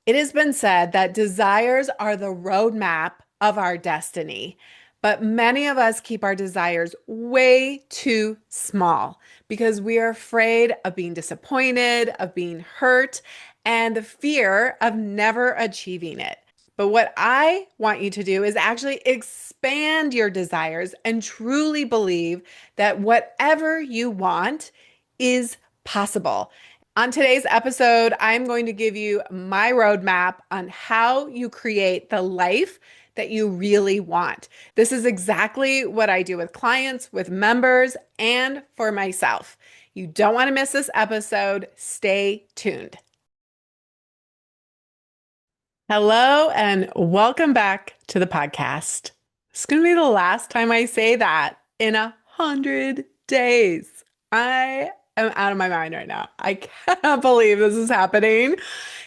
It has been said that desires are the roadmap of our destiny, but many of us keep our desires way too small because we are afraid of being disappointed, of being hurt, and the fear of never achieving it. But what I want you to do is actually expand your desires and truly believe that whatever you want is possible. On today's episode, I'm going to give you my roadmap on how you create the life that you really want. This is exactly what I do with clients, with members, and for myself. You don't want to miss this episode. Stay tuned. Hello, and welcome back to the podcast. It's going to be the last time I say that in 100 days. I am out of my mind right now. I cannot believe this is happening.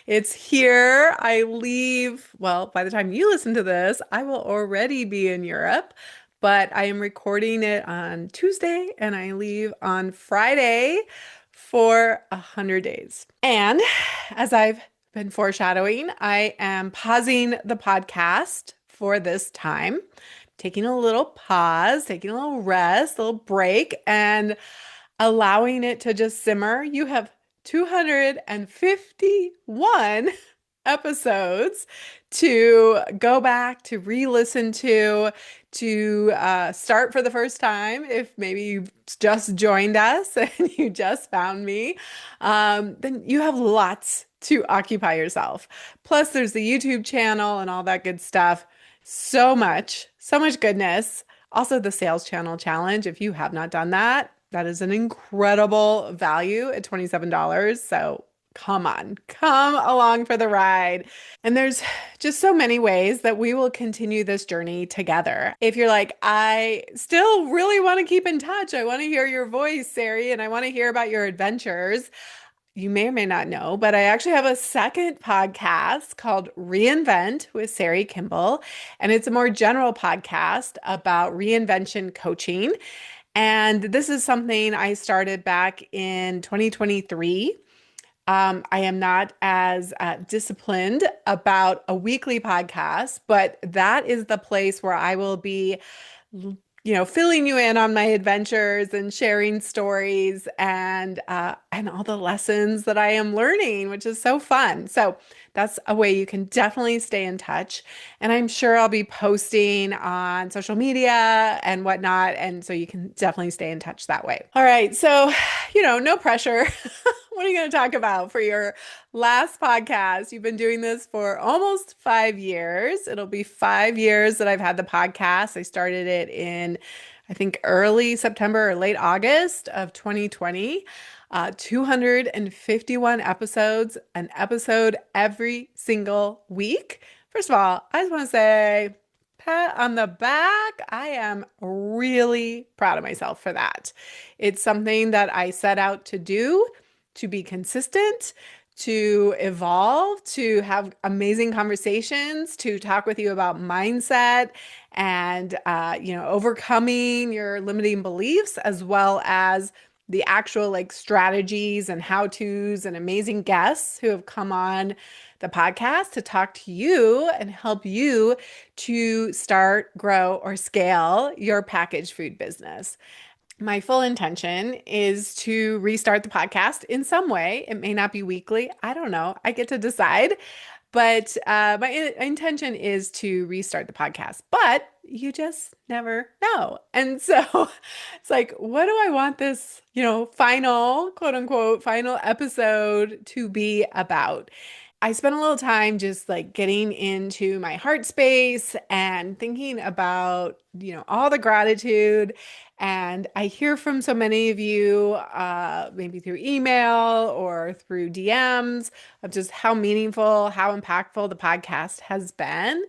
It's here. I leave, well, by the time you listen to this, I will already be in Europe, but I am recording it on Tuesday and I leave on Friday for 100 days. And as I've been foreshadowing, I am pausing the podcast for this time, taking a little pause, taking a little rest, a little break, and allowing it to just simmer. You have 251 episodes to go back to re-listen to start for the first time. If maybe you just joined us and you just found me, then you have lots to occupy yourself. Plus, there's the YouTube channel and all that good stuff. So much goodness. Also, the sales channel challenge. If you have not done that, that is an incredible value at $27. So come on, come along for the ride. And there's just so many ways that we will continue this journey together. If you're like, I still really want to keep in touch, I want to hear your voice, Sari, and I want to hear about your adventures. You may or may not know, but I actually have a second podcast called Reinvent with Sari Kimbell. And it's a more general podcast about reinvention coaching. And this is something I started back in 2023. I am not as disciplined about a weekly podcast, but that is the place where I will be, filling you in on my adventures and sharing stories and all the lessons that I am learning, which is so fun. So that's a way you can definitely stay in touch. And I'm sure I'll be posting on social media and whatnot. And so you can definitely stay in touch that way. All right. So, no pressure. What are you going to talk about for your last podcast? You've been doing this for almost 5 years. It'll be 5 years that I've had the podcast. I started it in, I think, early September or late August of 2020. 251 episodes, an episode every single week. First of all, I just want to say, pat on the back. I am really proud of myself for that. It's something that I set out to do, to be consistent, to evolve, to have amazing conversations, to talk with you about mindset and, overcoming your limiting beliefs, as well as the actual strategies and how-tos and amazing guests who have come on the podcast to talk to you and help you to start, grow, or scale your packaged food business. My full intention is to restart the podcast in some way. It may not be weekly. I don't know. I get to decide. But my intention is to restart the podcast. But you just never know. And so it's like, what do I want this, final, quote unquote, final episode to be about? I spent a little time just getting into my heart space and thinking about, all the gratitude. And I hear from so many of you, maybe through email or through DMs, of just how meaningful, how impactful the podcast has been.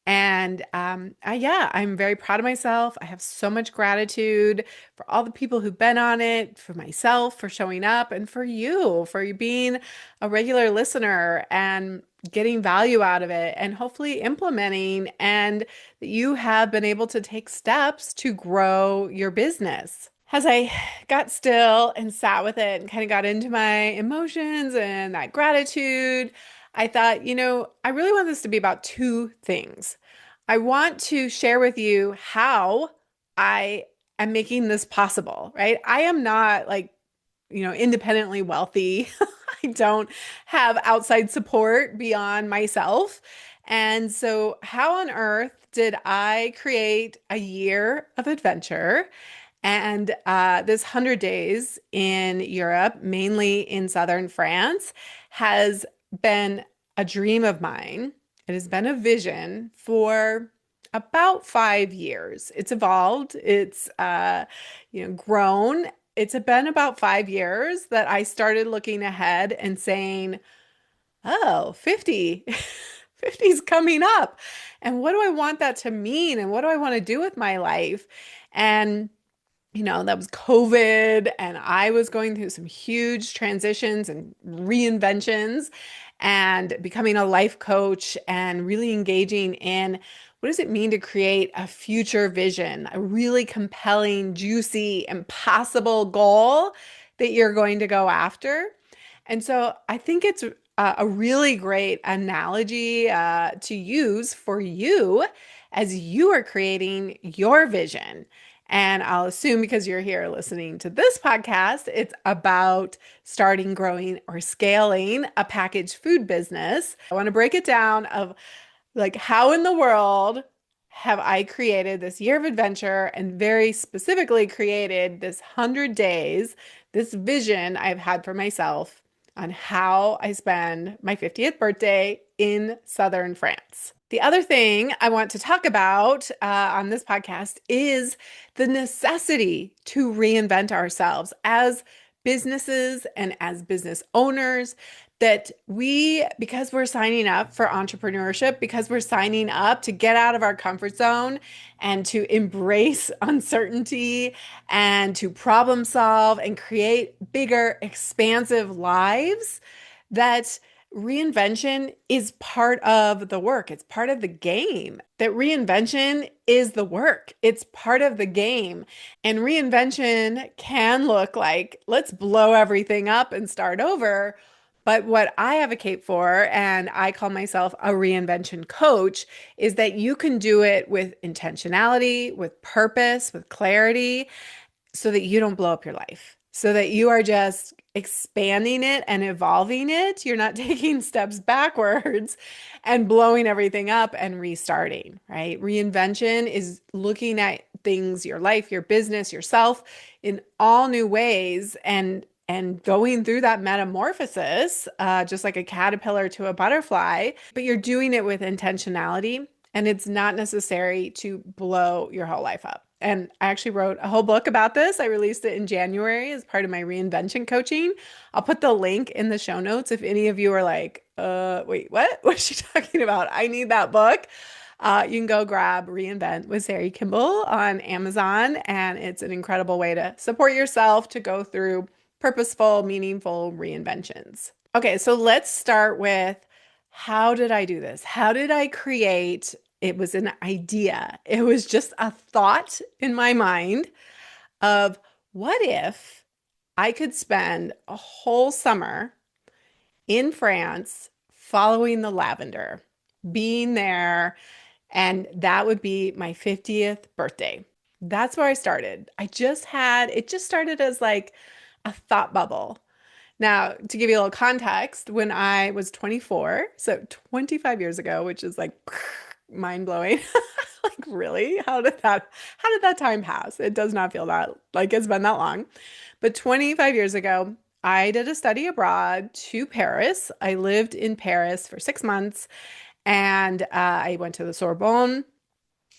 And I'm very proud of myself. I have so much gratitude for all the people who've been on it, for myself, for showing up, and for you being a regular listener and getting value out of it and hopefully implementing, and that you have been able to take steps to grow your business. As I got still and sat with it and kind of got into my emotions and that gratitude, I thought, I really want this to be about two things. I want to share with you how I am making this possible, right? I am not like, independently wealthy. I don't have outside support beyond myself. And so, how on earth did I create a year of adventure? And this 100 days in Europe, mainly in southern France, has been a dream of mine. It has been a vision for about 5 years. It's evolved, grown. It's been about 5 years that I started looking ahead and saying, oh, 50, 50 is coming up. And what do I want that to mean? And what do I want to do with my life? And that was COVID, and I was going through some huge transitions and reinventions and becoming a life coach and really engaging in what does it mean to create a future vision, a really compelling, juicy, impossible goal that you're going to go after. And so I think it's a really great analogy to use for you as you are creating your vision. And I'll assume because you're here listening to this podcast, it's about starting, growing, or scaling a packaged food business. I want to break it down of like how in the world have I created this year of adventure and very specifically created this 100 days, this vision I've had for myself on how I spend my 50th birthday in southern France. The other thing I want to talk about on this podcast is the necessity to reinvent ourselves as businesses and as business owners. That because we're signing up for entrepreneurship, because we're signing up to get out of our comfort zone and to embrace uncertainty and to problem solve and create bigger, expansive lives, that reinvention is part of the work. It's part of the game. That reinvention is the work. It's part of the game. And reinvention can look like, let's blow everything up and start over. But what I advocate for, and I call myself a reinvention coach, is that you can do it with intentionality, with purpose, with clarity, so that you don't blow up your life, so that you are just expanding it and evolving it. You're not taking steps backwards and blowing everything up and restarting, right? Reinvention is looking at things, your life, your business, yourself in all new ways and going through that metamorphosis, just like a caterpillar to a butterfly, but you're doing it with intentionality, and it's not necessary to blow your whole life up. And I actually wrote a whole book about this. I released it in January as part of my reinvention coaching. I'll put the link in the show notes if any of you are like, wait, what? What is she talking about? I need that book. You can go grab Reinvent with Sari Kimbell on Amazon, and it's an incredible way to support yourself to go through purposeful, meaningful reinventions. Okay, so let's start with how did I do this? How did I create? It was an idea. It was just a thought in my mind of what if I could spend a whole summer in France following the lavender, being there, and that would be my 50th birthday. That's where I started. It just started as like a thought bubble. Now, to give you a little context, when I was 24, so 25 years ago, which is like mind blowing. Like, really? How did that time pass? It does not feel that like it's been that long. But 25 years ago, I did a study abroad to Paris. I lived in Paris for 6 months, and I went to the Sorbonne.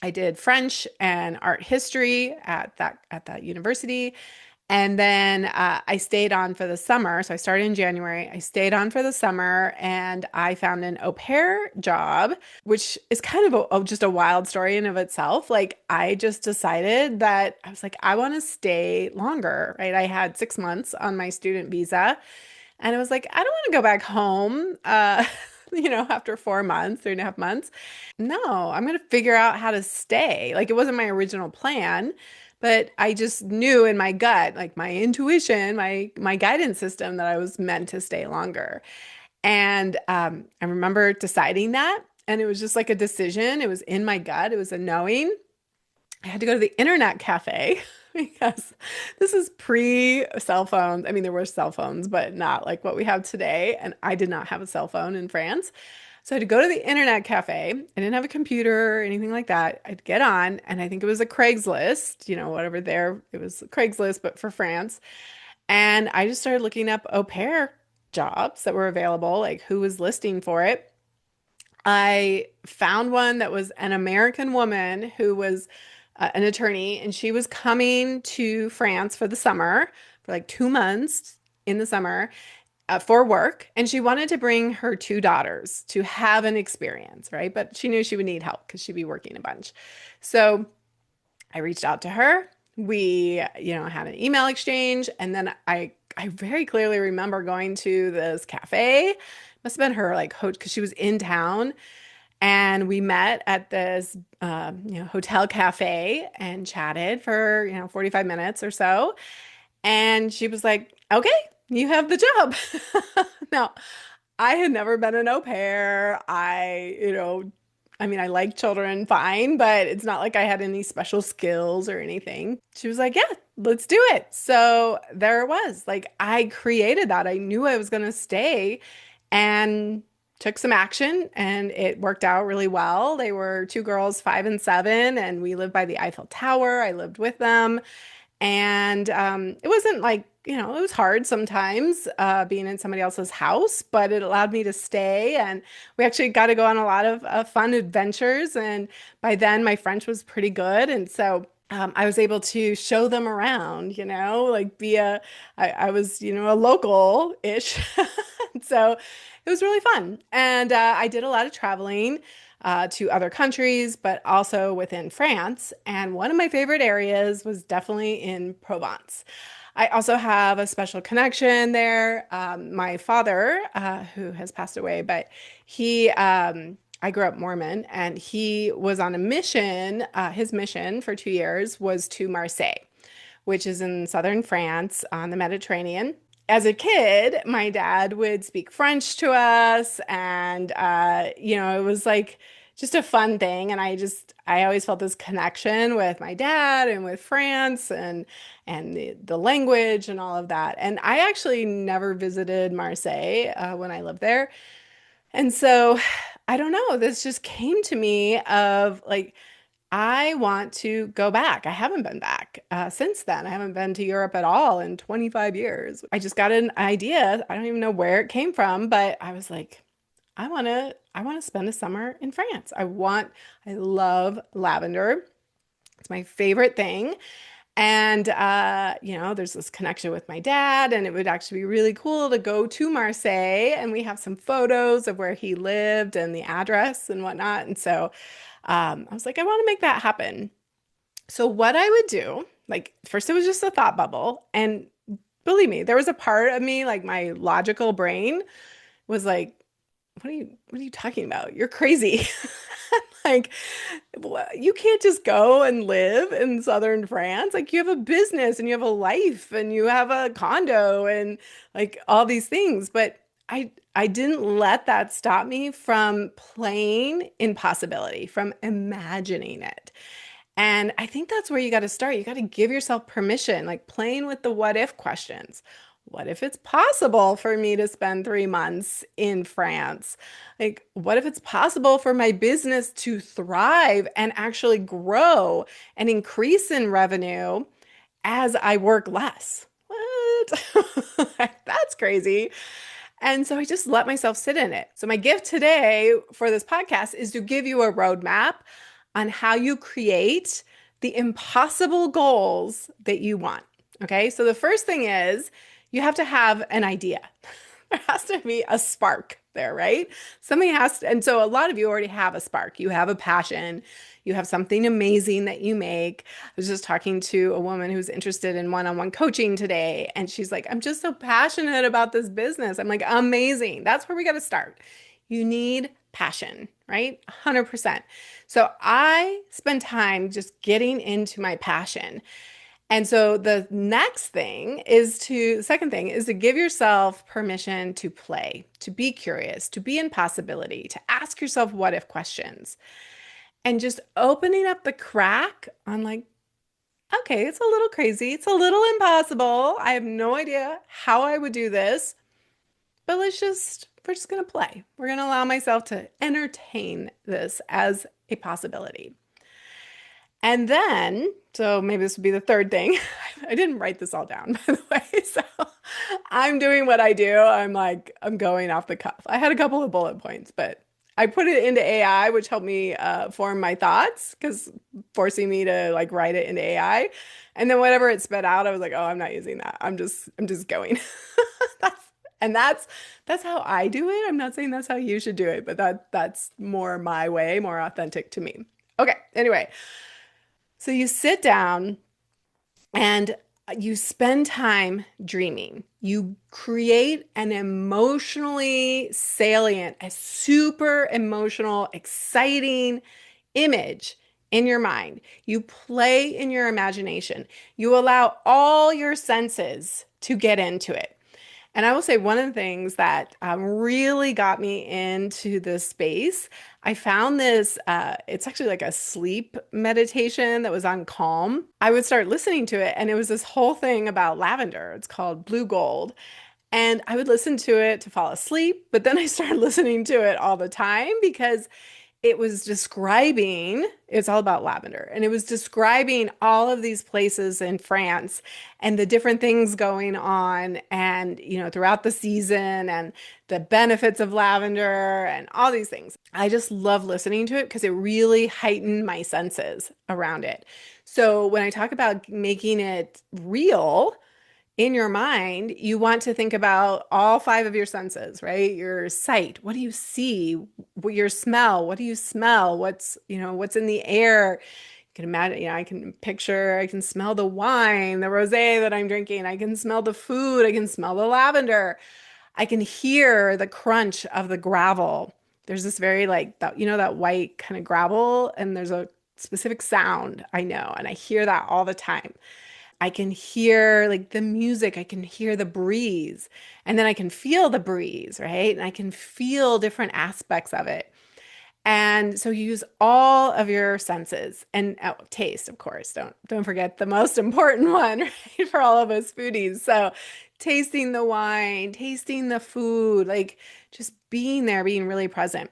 I did French and art history at that university. And then I stayed on for the summer. So I started in January. I stayed on for the summer, and I found an au pair job, which is kind of just a wild story in of itself. Like, I just decided that I was like, I want to stay longer, right? I had 6 months on my student visa, and I was like, I don't want to go back home, after 4 months, 3.5 months. No, I'm going to figure out how to stay. Like, it wasn't my original plan. But I just knew in my gut, like my intuition, my guidance system, that I was meant to stay longer. And I remember deciding that, and it was just like a decision. It was in my gut. It was a knowing. I had to go to the internet cafe because this is pre-cell phones. I mean, there were cell phones, but not like what we have today. And I did not have a cell phone in France. So I had to go to the internet cafe. I didn't have a computer or anything like that. I'd get on, and I think it was a Craigslist, whatever there, it was Craigslist, but for France. And I just started looking up au pair jobs that were available, like who was listing for it. I found one that was an American woman who was an attorney, and she was coming to France for the summer for like 2 months in the summer for work. And she wanted to bring her two daughters to have an experience, right? But she knew she would need help because she'd be working a bunch. So I reached out to her. We, had an email exchange, and then I very clearly remember going to this cafe. Must have been her like because she was in town, and we met at this hotel cafe and chatted for 45 minutes or so. And she was like, "Okay, you have the job." Now, I had never been an au pair. I mean, I like children fine, but it's not like I had any special skills or anything. She was like, "Yeah, let's do it." So there it was. Like, I created that. I knew I was going to stay and took some action, and it worked out really well. They were two girls, 5 and 7, and we lived by the Eiffel Tower. I lived with them. And it wasn't like, it was hard sometimes being in somebody else's house, but it allowed me to stay. And we actually got to go on a lot of fun adventures. And by then, my French was pretty good. And so I was able to show them around, like I was, a local-ish. So it was really fun. And I did a lot of traveling to other countries, but also within France. And one of my favorite areas was definitely in Provence. I also have a special connection there. My father, who has passed away, but I grew up Mormon, and he was on a mission. His mission for 2 years was to Marseille, which is in southern France on the Mediterranean. As a kid, my dad would speak French to us, and it was like just a fun thing. And I always felt this connection with my dad and with France and the language and all of that. And I actually never visited Marseille when I lived there. And so I don't know, this just came to me of like, I want to go back. I haven't been back since then. I haven't been to Europe at all in 25 years. I just got an idea. I don't even know where it came from, but I was like, I want to spend a summer in France. I love lavender. It's my favorite thing. And there's this connection with my dad, and it would actually be really cool to go to Marseille, and we have some photos of where he lived and the address and whatnot. And so I was like, I want to make that happen. So what I would do, like first it was just a thought bubble, and believe me, there was a part of me, like my logical brain was like, what are you talking about? You're crazy. Like, you can't just go and live in southern France. Like, you have a business and you have a life and you have a condo and like all these things. But I didn't let that stop me from playing in possibility, from imagining it. And I think that's where you got to start. You got to give yourself permission, like playing with the what if questions. What if it's possible for me to spend 3 months in France? Like, what if it's possible for my business to thrive and actually grow and increase in revenue as I work less? What? That's crazy. And so I just let myself sit in it. So my gift today for this podcast is to give you a roadmap on how you create the impossible goals that you want. Okay. So the first thing is you have to have an idea. There has to be a spark there, right? Something has to, and so a lot of you already have a spark. You have a passion. You have something amazing that you make. I was just talking to a woman who's interested in one-on-one coaching today, and she's like, I'm just so passionate about this business. I'm like, amazing. That's where we got to start. You need passion, right? 100%. So I spend time just getting into my passion. And so the second thing is to give yourself permission to play, to be curious, to be in possibility, to ask yourself what if questions, and just opening up the crack on like, okay, it's a little crazy. It's a little impossible. I have no idea how I would do this, but we're just going to play. We're going to allow myself to entertain this as a possibility. And then, so maybe this would be the third thing. I didn't write this all down, by the way. So I'm doing what I do. I'm going off the cuff. I had a couple of bullet points, but I put it into AI, which helped me form my thoughts because forcing me to like write it into AI. And then whatever it spit out, I was like, oh, I'm not using that. I'm just going. That's, and that's how I do it. I'm not saying that's how you should do it, but that's more my way, more authentic to me. Okay, anyway. So you sit down and you spend time dreaming. You create an emotionally salient, a super emotional, exciting image in your mind. You play in your imagination. You allow all your senses to get into it. And I will say one of the things that really got me into this space, I found this, it's actually like a sleep meditation that was on Calm. I would start listening to it, and it was this whole thing about lavender. It's called Blue Gold. And I would listen to it to fall asleep, but then I started listening to it all the time because it was describing, it's all about lavender, and it was describing all of these places in France and the different things going on and, throughout the season and the benefits of lavender and all these things. I just love listening to it because it really heightened my senses around it. So when I talk about making it real, in your mind, you want to think about all five of your senses, right? Your sight, what do you see? Your smell, what do you smell? What's in the air? You can imagine, I can picture, I can smell the wine, the rosé that I'm drinking. I can smell the food. I can smell the lavender. I can hear the crunch of the gravel. There's this very like that, that white kind of gravel, and there's a specific sound I know, and I hear that all the time. I can hear like the music, I can hear the breeze, and then I can feel the breeze, right? And I can feel different aspects of it. And so you use all of your senses and taste, of course. Don't forget the most important one, right? For all of us foodies. So tasting the wine, tasting the food, like just being there, being really present.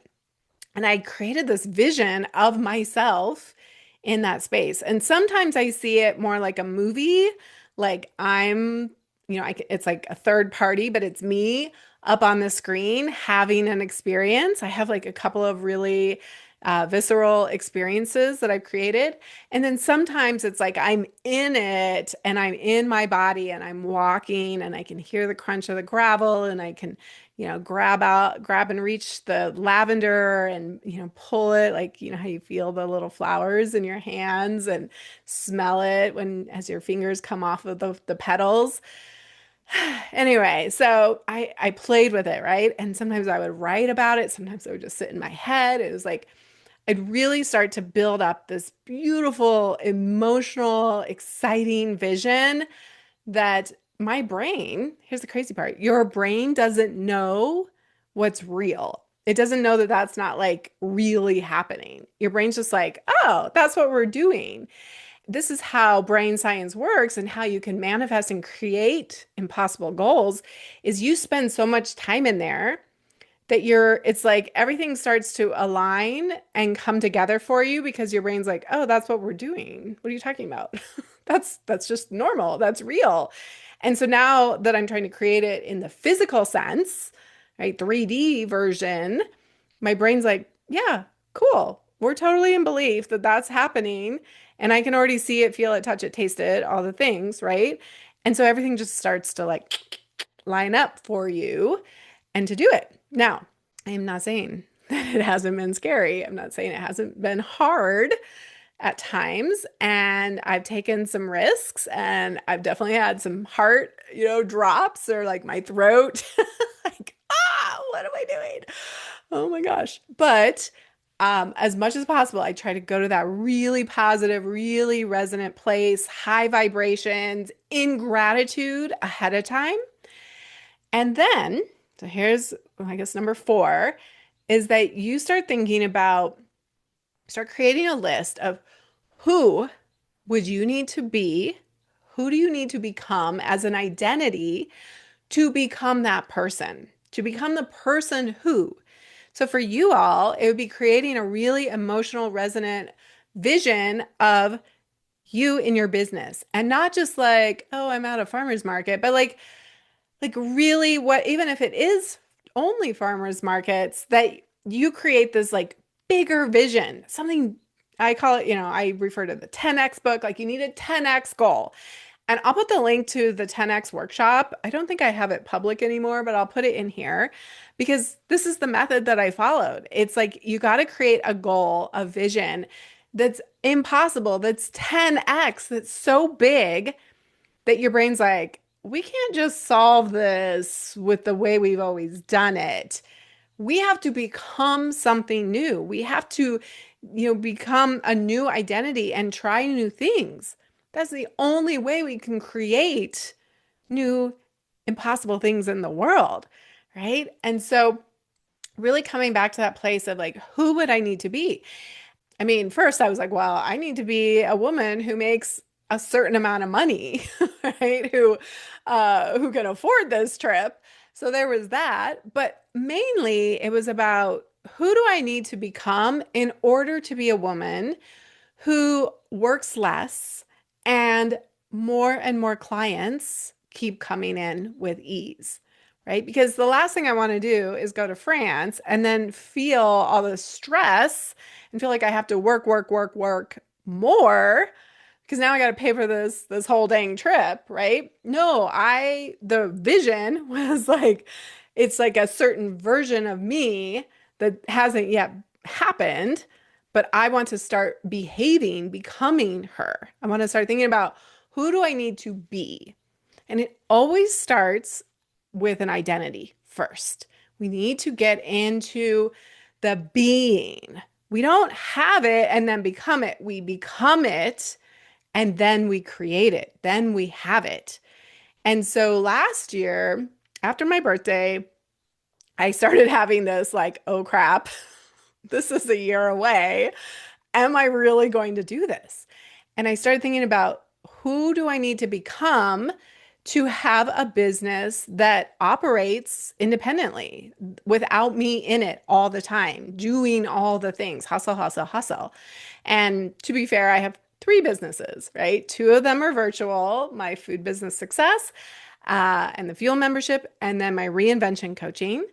And I created this vision of myself in that space. And sometimes I see it more like a movie, like it's like a third party, but it's me up on the screen having an experience. I have like a couple of really visceral experiences that I've created. And then sometimes it's like I'm in it and I'm in my body and I'm walking and I can hear the crunch of the gravel and I can, grab and reach the lavender and, pull it like, how you feel the little flowers in your hands and smell it as your fingers come off of the petals. Anyway, so I played with it, right? And sometimes I would write about it. Sometimes I would just sit in my head. It was like, I'd really start to build up this beautiful, emotional, exciting vision that my brain, here's the crazy part, your brain doesn't know what's real. It doesn't know that that's not like really happening. Your brain's just like, oh, that's what we're doing. This is how brain science works and how you can manifest and create impossible goals is you spend so much time in there that it's like everything starts to align and come together for you because your brain's like, oh, that's what we're doing. What are you talking about? That's just normal. That's real. And so now that I'm trying to create it in the physical sense, right, 3D version, my brain's like, yeah, cool. We're totally in belief that that's happening. And I can already see it, feel it, touch it, taste it, all the things, right? And so everything just starts to like line up for you and to do it. Now, I am not saying that it hasn't been scary. I'm not saying it hasn't been hard at times. And I've taken some risks and I've definitely had some heart, drops or like my throat, like, what am I doing? Oh my gosh. But As much as possible, I try to go to that really positive, really resonant place, high vibrations, in gratitude ahead of time. And then, so here's, I guess, number four is that you start thinking about, start creating a list of who would you need to be? Who do you need to become as an identity to become that person, to become the person who? So for you all, it would be creating a really emotional, resonant vision of you in your business. And not just like, oh, I'm at a farmer's market, but like really what, even if it is only farmers markets, that you create this like bigger vision, something I call it, I refer to the 10x book, like you need a 10x goal. And I'll put the link to the 10x workshop. I don't think I have it public anymore, but I'll put it in here because this is the method that I followed. It's like you got to create a goal, a vision that's impossible, that's 10x, that's so big that your brain's like, we can't just solve this with the way we've always done it. We have to become something new. We have to, become a new identity and try new things. That's the only way we can create new impossible things in the world, right? And so really coming back to that place of like, who would I need to be? I mean, first I was like, well, I need to be a woman who makes a certain amount of money, right? Who can afford this trip. So there was that, but mainly it was about who do I need to become in order to be a woman who works less and more clients keep coming in with ease, right? Because the last thing I want to do is go to France and then feel all the stress and feel like I have to work more because now I got to pay for this whole dang trip, right? No, the vision was like it's like a certain version of me that hasn't yet happened, but I want to start behaving, becoming her. I want to start thinking about who do I need to be? And it always starts with an identity first. We need to get into the being. We don't have it and then become it. We become it and then we create it. Then we have it. And so last year, after my birthday, I started having this like, oh crap, this is a year away. Am I really going to do this? And I started thinking about who do I need to become to have a business that operates independently without me in it all the time, doing all the things, hustle, hustle, hustle. And to be fair, I have three businesses, right? Two of them are virtual, my food business success, and the fuel membership, and then my reinvention coaching.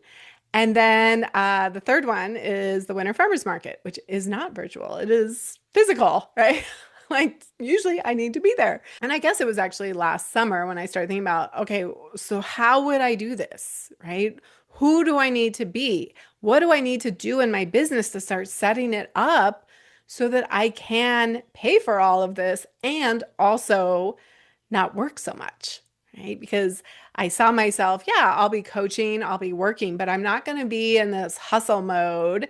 And then the third one is the Winter Farmers Market, which is not virtual. It is physical, right? Like usually I need to be there. And I guess it was actually last summer when I started thinking about, okay, so how would I do this, right? Who do I need to be? What do I need to do in my business to start setting it up so that I can pay for all of this and also not work so much, right? Because I saw myself, yeah, I'll be coaching, I'll be working, but I'm not going to be in this hustle mode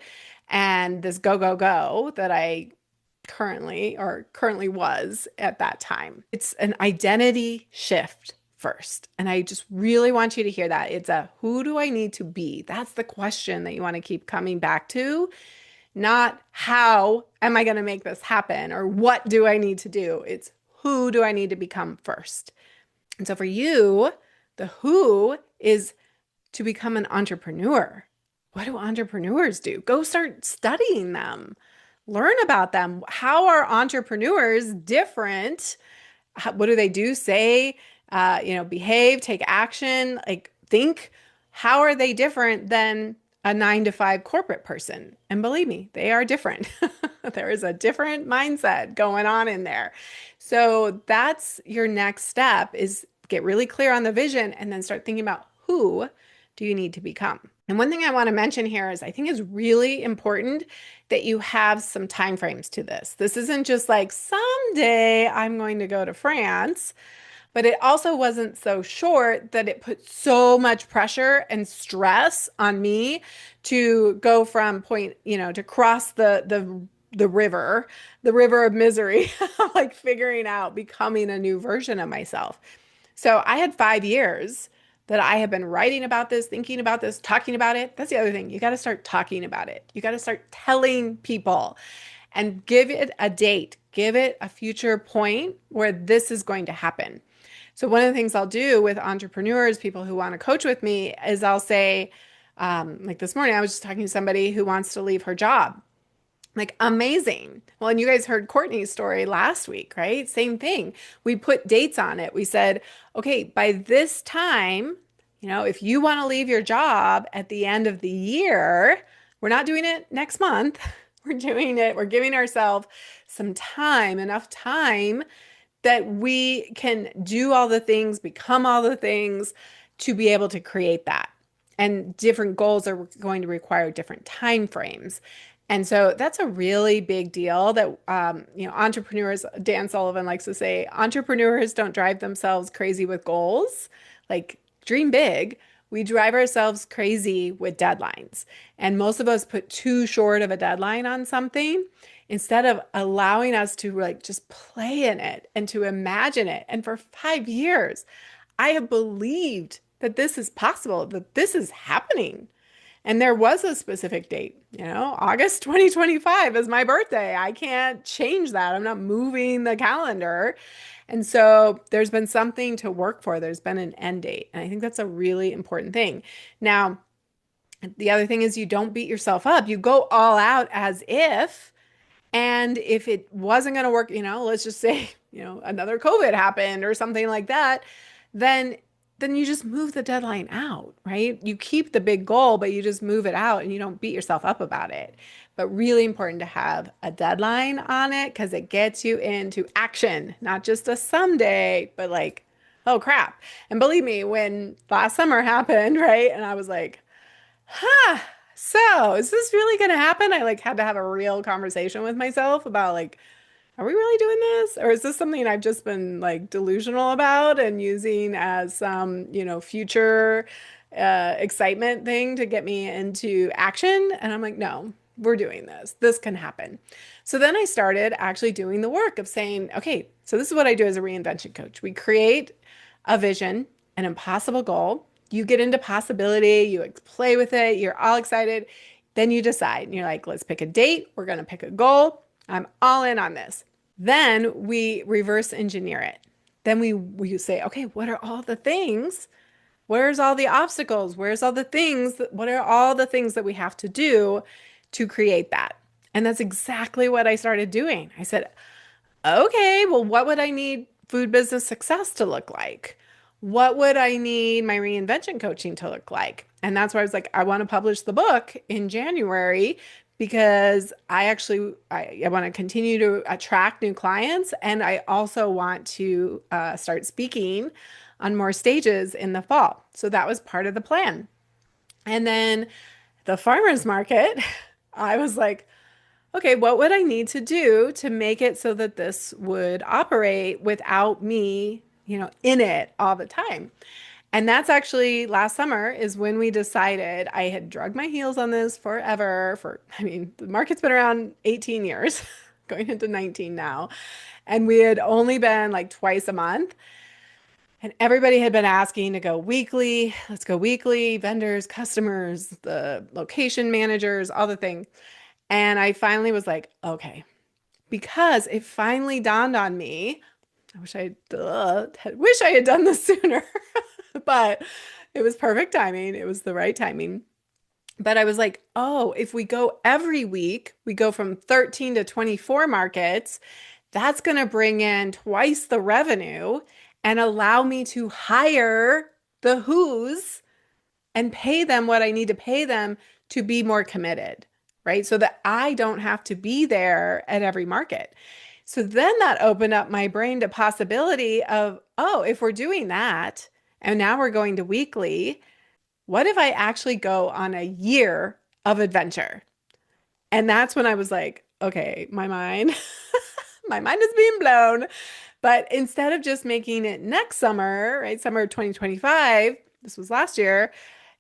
and this go, go, go that I currently was at that time. It's an identity shift first. And I just really want you to hear that. It's a who do I need to be? That's the question that you want to keep coming back to, not how am I going to make this happen or what do I need to do? It's who do I need to become first? And so for you, the who is to become an entrepreneur. What do entrepreneurs do? Go start studying them. Learn about them. How are entrepreneurs different? What do they do? Say, behave, take action, like think. How are they different than a 9 to 5 corporate person? And believe me, they are different. There is a different mindset going on in there. So that's your next step is get really clear on the vision and then start thinking about who do you need to become? And one thing I want to mention here is I think it's really important that you have some time frames to this. This isn't just like someday I'm going to go to France, But it also wasn't so short that it put so much pressure and stress on me to go from point, to cross the river, the river of misery, like figuring out becoming a new version of myself. So I had 5 years that I have been writing about this, thinking about this, talking about it. That's the other thing. You got to start talking about it. You got to start telling people and give it a date, give it a future point where this is going to happen. So, one of the things I'll do with entrepreneurs, people who want to coach with me, is I'll say, like this morning, I was just talking to somebody who wants to leave her job. Like, amazing. Well, and you guys heard Courtney's story last week, right? Same thing. We put dates on it. We said, okay, by this time, if you want to leave your job at the end of the year, we're not doing it next month. We're doing it, we're giving ourselves some time, enough time that we can do all the things, become all the things to be able to create that. And different goals are going to require different time frames. And so that's a really big deal that, entrepreneurs, Dan Sullivan likes to say, entrepreneurs don't drive themselves crazy with goals, like dream big. We drive ourselves crazy with deadlines. And most of us put too short of a deadline on something instead of allowing us to like just play in it and to imagine it. And for 5 years, I have believed that this is possible, that this is happening. And there was a specific date, August 2025 is my birthday. I can't change that. I'm not moving the calendar. And so there's been something to work for. There's been an end date. And I think that's a really important thing. Now, the other thing is you don't beat yourself up. You go all out as if, and if it wasn't going to work, let's just say, another COVID happened or something like that, then you just move the deadline out, right? You keep the big goal, but you just move it out and you don't beat yourself up about it. But really important to have a deadline on it because it gets you into action, not just a someday, but like, oh crap. And believe me, when last summer happened, right? And I was like, huh, so is this really going to happen? I like had to have a real conversation with myself about like, are we really doing this? Or is this something I've just been like delusional about and using as some, future excitement thing to get me into action? And I'm like, no, we're doing this. This can happen. So then I started actually doing the work of saying, okay, so this is what I do as a reinvention coach. We create a vision, an impossible goal. You get into possibility, you play with it, you're all excited. Then you decide, and you're like, let's pick a date. We're going to pick a goal. I'm all in on this. Then we reverse engineer it. Then we say, okay, what are all the things? Where's all the obstacles? Where's all the things? What are all the things that we have to do to create that? And that's exactly what I started doing. I said, okay, well, what would I need food business success to look like? What would I need my reinvention coaching to look like? And that's why I was like, I want to publish the book in January because I want to continue to attract new clients, and I also want to start speaking on more stages in the fall. So that was part of the plan. And then the farmers market, I was like, okay, what would I need to do to make it so that this would operate without me, in it all the time? And that's actually last summer is when we decided. I had drugged my heels on this forever the market's been around 18 years, going into 19 now. And we had only been like twice a month. And everybody had been asking to go weekly. Let's go weekly, vendors, customers, the location managers, all the things. And I finally was like, okay, because it finally dawned on me. I wish I had done this sooner, but it was perfect timing. It was the right timing. But I was like, oh, if we go every week, we go from 13 to 24 markets, that's going to bring in twice the revenue and allow me to hire the who's and pay them what I need to pay them to be more committed, right? So that I don't have to be there at every market. So then that opened up my brain to possibility of, oh, if we're doing that and now we're going to weekly, what if I actually go on a year of adventure? And that's when I was like, okay, my mind, my mind is being blown But instead of just making it next summer, right, summer of 2025, this was last year,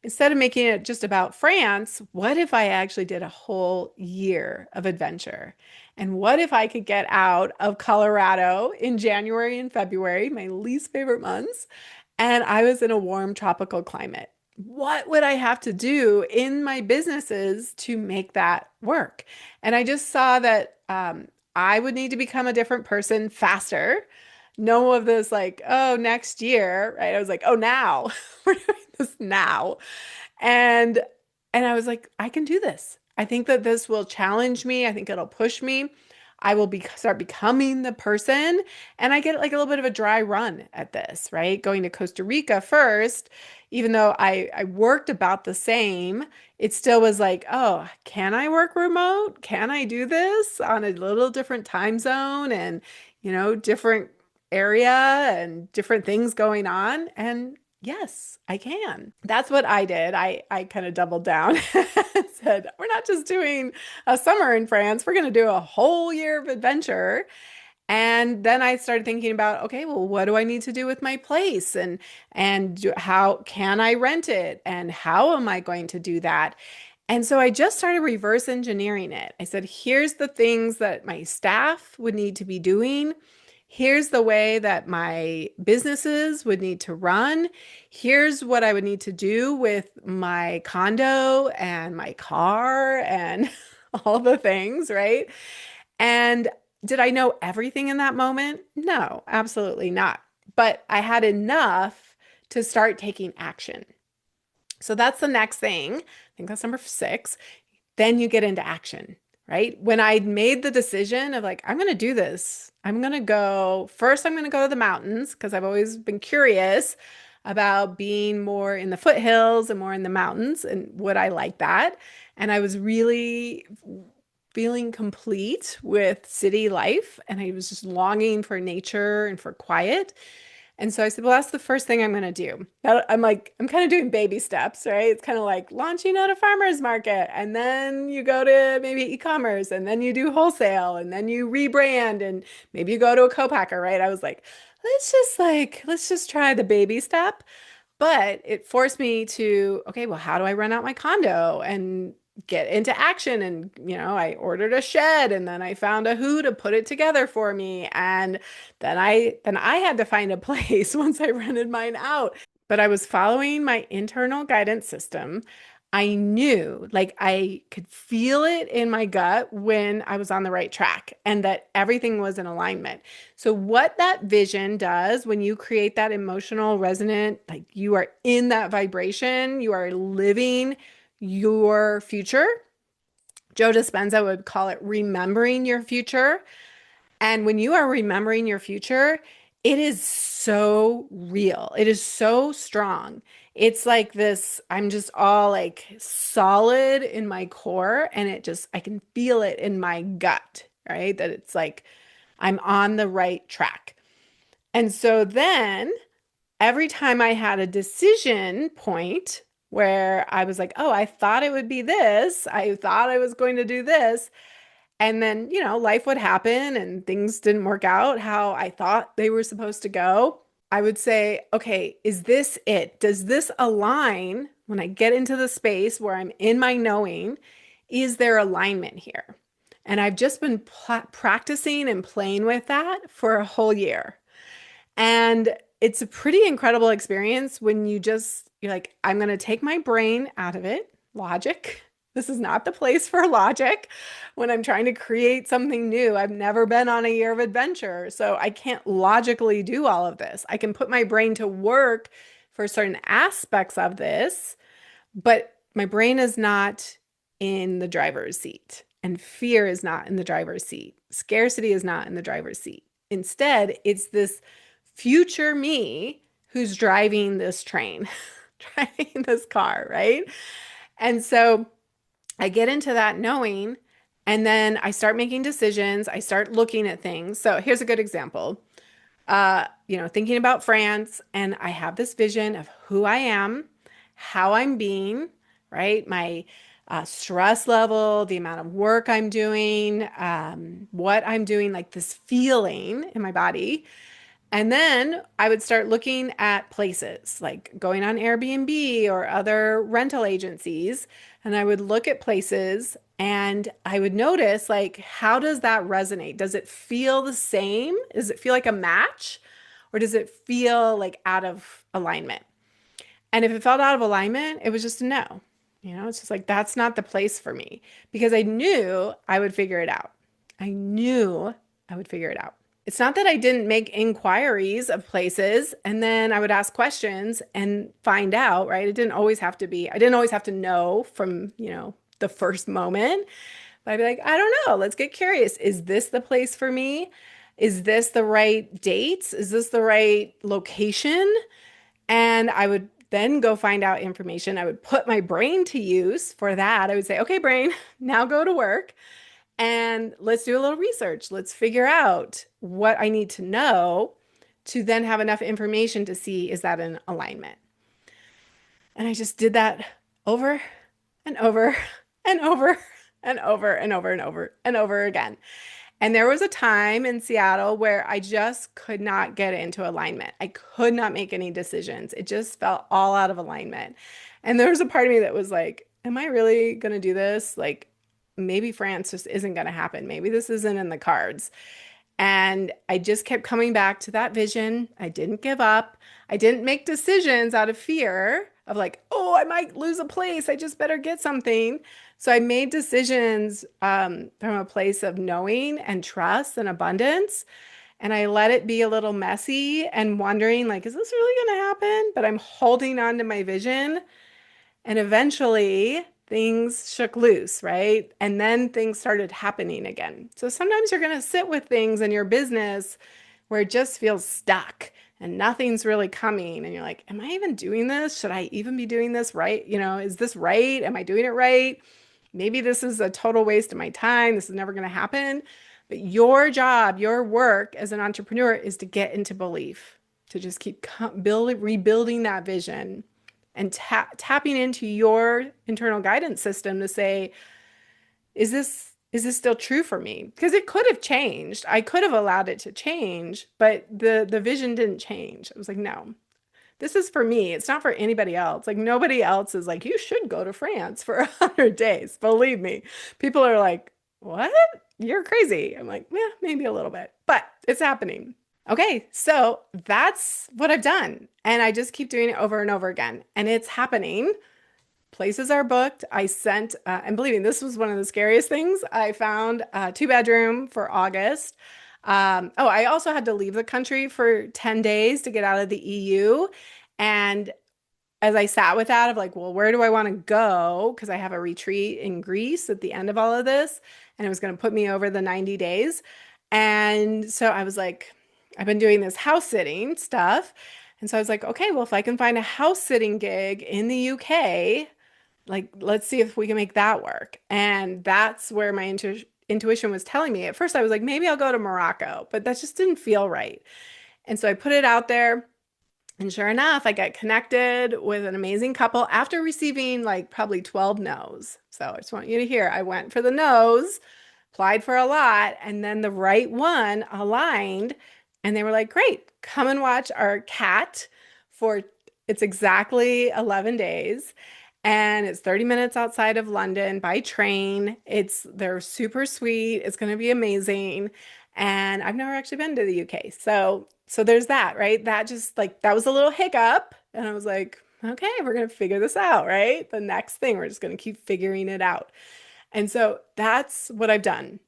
instead of making it just about France, what if I actually did a whole year of adventure? And what if I could get out of Colorado in January and February, my least favorite months, and I was in a warm tropical climate? What would I have to do in my businesses to make that work? And I just saw that I would need to become a different person faster. No of this like, oh, next year, right? I was like, oh, now. We're doing this now. And I was like, I can do this. I think that this will challenge me. I think it'll push me. I will start becoming the person. And I get like a little bit of a dry run at this, right? Going to Costa Rica first, even though I worked about the same, it still was like, oh, can I work remote? Can I do this on a little different time zone and, different area and different things going on? And yes, I can. That's what I did. I kind of doubled down and said, we're not just doing a summer in France, we're going to do a whole year of adventure. And then I started thinking about, okay, well, what do I need to do with my place how can I rent it and how am I going to do that? And so I just started reverse engineering it. I said, here's the things that my staff would need to be doing. Here's the way that my businesses would need to run. Here's what I would need to do with my condo and my car and all the things, right? And did I know everything in that moment? No, absolutely not. But I had enough to start taking action. So that's the next thing. I think that's number 6. Then you get into action, right? When I made the decision of like, I'm going to do this, I'm going to go first, I'm going to go to the mountains because I've always been curious about being more in the foothills and more in the mountains and would I like that? And I was really feeling complete with city life and I was just longing for nature and for quiet. And so I said, well, that's the first thing I'm going to do. I'm kind of doing baby steps, right? It's kind of like launching at a farmer's market. And then you go to maybe e-commerce and then you do wholesale and then you rebrand and maybe you go to a co-packer, right? I was like, let's just try the baby step. But it forced me to, okay, well, how do I rent out my condo and get into action? And, I ordered a shed and then I found a who to put it together for me. And then I had to find a place once I rented mine out. But I was following my internal guidance system. I knew, like I could feel it in my gut when I was on the right track and that everything was in alignment. So what that vision does when you create that emotional resonant, like you are in that vibration, you are living your future. Joe Dispenza would call it remembering your future. And when you are remembering your future, it is so real. It is so strong. It's like this, I'm just all like solid in my core and I can feel it in my gut, right? That it's like I'm on the right track. And so then every time I had a decision point where I was like, oh, I thought it would be this, I thought I was going to do this. And then, life would happen and things didn't work out how I thought they were supposed to go. I would say, okay, is this it? Does this align when I get into the space where I'm in my knowing? Is there alignment here? And I've just been practicing and playing with that for a whole year. And it's a pretty incredible experience when you're like, I'm going to take my brain out of it, logic. This is not the place for logic when I'm trying to create something new. I've never been on a year of adventure, so I can't logically do all of this. I can put my brain to work for certain aspects of this, but my brain is not in the driver's seat, and fear is not in the driver's seat. Scarcity is not in the driver's seat. Instead, it's this future me who's driving this train, driving this car, right? And so I get into that knowing, and then I start making decisions. I start looking at things. So here's a good example. Thinking about France, and I have this vision of who I am, how I'm being, right? stress level, the amount of work I'm doing, what I'm doing, like this feeling in my body. And then I would start looking at places, like going on Airbnb or other rental agencies. And I would look at places and I would notice, like, how does that resonate? Does it feel the same? Does it feel like a match? Or does it feel like out of alignment? And if it felt out of alignment, it was just a no. It's just like, that's not the place for me because I knew I would figure it out. I knew I would figure it out. It's not that I didn't make inquiries of places and then I would ask questions and find out, right? I didn't always have to know from, the first moment. But I'd be like, I don't know. Let's get curious. Is this the place for me? Is this the right dates? Is this the right location? And I would then go find out information. I would put my brain to use for that. I would say, okay, brain, now go to work and let's do a little research. Let's figure out what I need to know to then have enough information to see is that in alignment. And I just did that over and over and over and over and over and over and over again. And there was a time in Seattle where I just could not get into alignment. I could not make any decisions. It just felt all out of alignment. And there was a part of me that was like, am I really going to do this? Like, maybe France just isn't going to happen. Maybe this isn't in the cards. And I just kept coming back to that vision. I didn't give up. I didn't make decisions out of fear of like, oh, I might lose a place. I just better get something. So I made decisions from a place of knowing and trust and abundance. And I let it be a little messy and wondering, like, is this really going to happen? But I'm holding on to my vision. And eventually things shook loose, right? And then things started happening again. So sometimes you're going to sit with things in your business where it just feels stuck and nothing's really coming. And you're like, am I even doing this? Should I even be doing this right? Is this right? Am I doing it right? Maybe this is a total waste of my time. This is never going to happen. But your job, your work as an entrepreneur is to get into belief, to just keep rebuilding that vision and tapping into your internal guidance system to say, is this still true for me? Because it could have changed. I could have allowed it to change, but the vision didn't change. I was like, no, this is for me. It's not for anybody else. Like nobody else is like, you should go to France for 100 days. Believe me. People are like, what? You're crazy. I'm like, yeah, maybe a little bit, but it's happening. Okay, so that's what I've done. And I just keep doing it over and over again. And it's happening. Places are booked. And believe me, this was one of the scariest things. I found a 2-bedroom for August. I also had to leave the country for 10 days to get out of the EU. And as I sat with that of like, well, where do I want to go? Because I have a retreat in Greece at the end of all of this, and it was going to put me over the 90 days. And so I was like, I've been doing this house sitting stuff. And so I was like, okay, well, if I can find a house sitting gig in the UK, like, let's see if we can make that work. And that's where my intuition was telling me. At first, I was like, maybe I'll go to Morocco, but that just didn't feel right. And so I put it out there. And sure enough, I got connected with an amazing couple after receiving like probably 12 no's. So I just want you to hear, I went for the no's, applied for a lot, and then the right one aligned. And they were like, great, come and watch our cat for it's exactly 11 days. And it's 30 minutes outside of London by train. They're super sweet. It's going to be amazing. And I've never actually been to the UK. So there's that, right? That just like that was a little hiccup. And I was like, okay, we're going to figure this out, right? The next thing, we're just going to keep figuring it out. And so that's what I've done.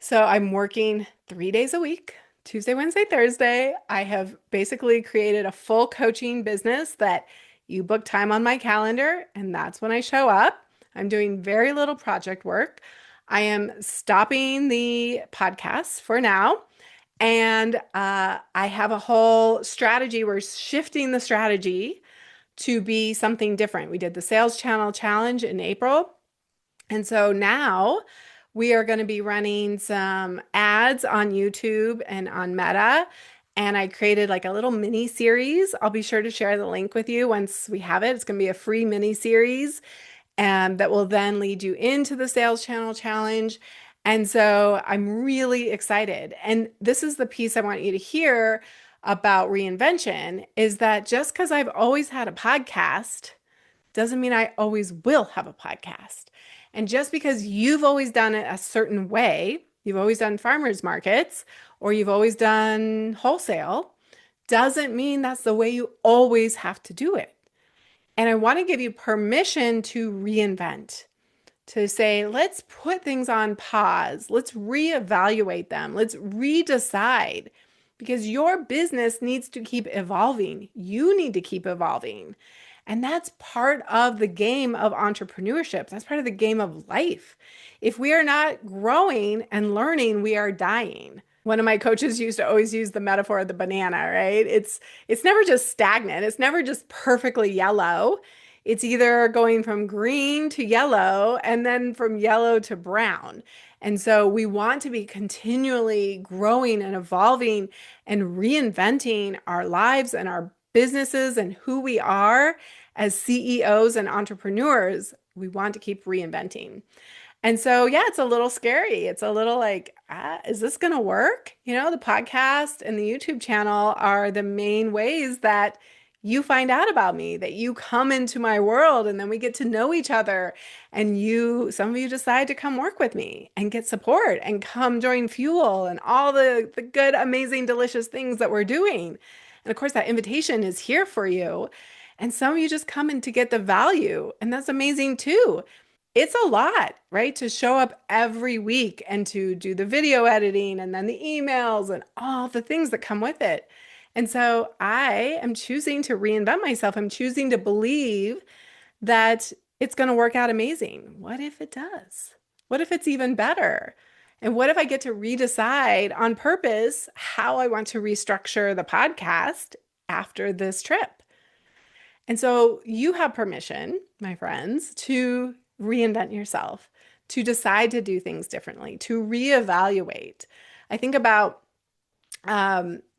So I'm working 3 days a week, Tuesday, Wednesday, Thursday. I have basically created a full coaching business that you book time on my calendar, and that's when I show up. I'm doing very little project work. I am stopping the podcast for now. And I have a whole strategy. We're shifting the strategy to be something different. We did the sales channel challenge in April. And so now we are going to be running some ads on YouTube and on Meta. And I created like a little mini series. I'll be sure to share the link with you once we have it. It's going to be a free mini series. and that will then lead you into the sales channel challenge. And so I'm really excited. And this is the piece I want you to hear about reinvention is that just because I've always had a podcast doesn't mean I always will have a podcast. And just because you've always done it a certain way, you've always done farmers markets or you've always done wholesale, doesn't mean that's the way you always have to do it. And I want to give you permission to reinvent, to say, let's put things on pause. Let's reevaluate them. Let's redecide because your business needs to keep evolving. You need to keep evolving. And that's part of the game of entrepreneurship. That's part of the game of life. If we are not growing and learning, we are dying. One of my coaches used to always use the metaphor of the banana, right? It's never just stagnant. It's never just perfectly yellow. It's either going from green to yellow and then from yellow to brown. And so we want to be continually growing and evolving and reinventing our lives and our businesses and who we are as CEOs and entrepreneurs. We want to keep reinventing. And so, yeah, it's a little scary. It's a little like, is this going to work? You know, the podcast and the YouTube channel are the main ways that you find out about me, that you come into my world and then we get to know each other. And some of you decide to come work with me and get support and come join Fuel and all the good, amazing, delicious things that we're doing. And of course, that invitation is here for you. And some of you just come in to get the value. And that's amazing too. It's a lot, right? To show up every week and to do the video editing and then the emails and all the things that come with it. And so I am choosing to reinvent myself. I'm choosing to believe that it's going to work out amazing. What if it does? What if it's even better? And what if I get to redecide on purpose how I want to restructure the podcast after this trip? And so you have permission, my friends, to reinvent yourself, to decide to do things differently, to reevaluate. I think about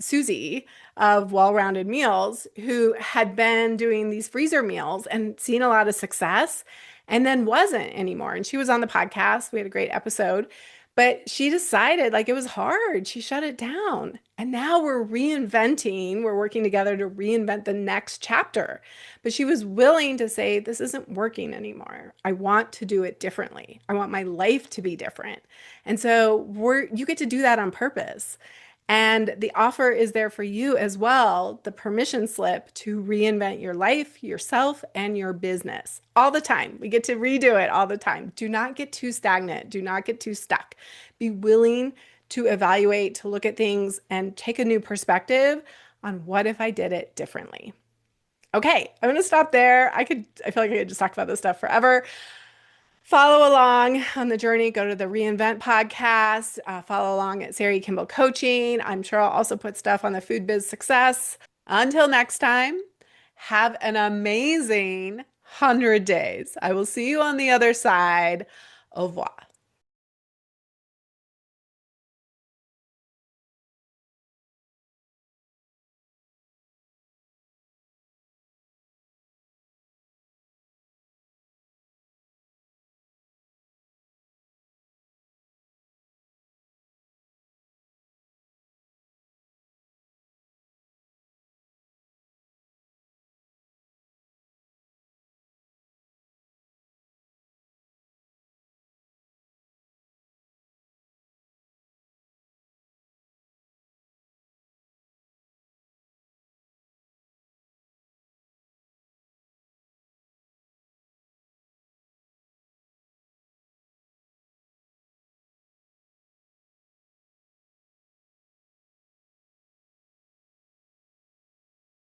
Susie of Well-Rounded Meals, who had been doing these freezer meals and seen a lot of success and then wasn't anymore. And she was on the podcast. We had a great episode, but she decided like it was hard. She shut it down. And now we're reinventing. We're working together to reinvent the next chapter. But she was willing to say, this isn't working anymore. I want to do it differently. I want my life to be different. And so you get to do that on purpose. And the offer is there for you as well, the permission slip to reinvent your life, yourself, and your business all the time. We get to redo it all the time. Do not get too stagnant. Do not get too stuck. Be willing to evaluate, to look at things and take a new perspective on what if I did it differently. Okay, I'm going to stop there. I feel like I could just talk about this stuff forever. Follow along on the journey. Go to the Reinvent podcast. Follow along at Sari Kimbell Coaching. I'm sure I'll also put stuff on the Food Biz Success. Until next time, have an amazing 100 days. I will see you on the other side. Au revoir.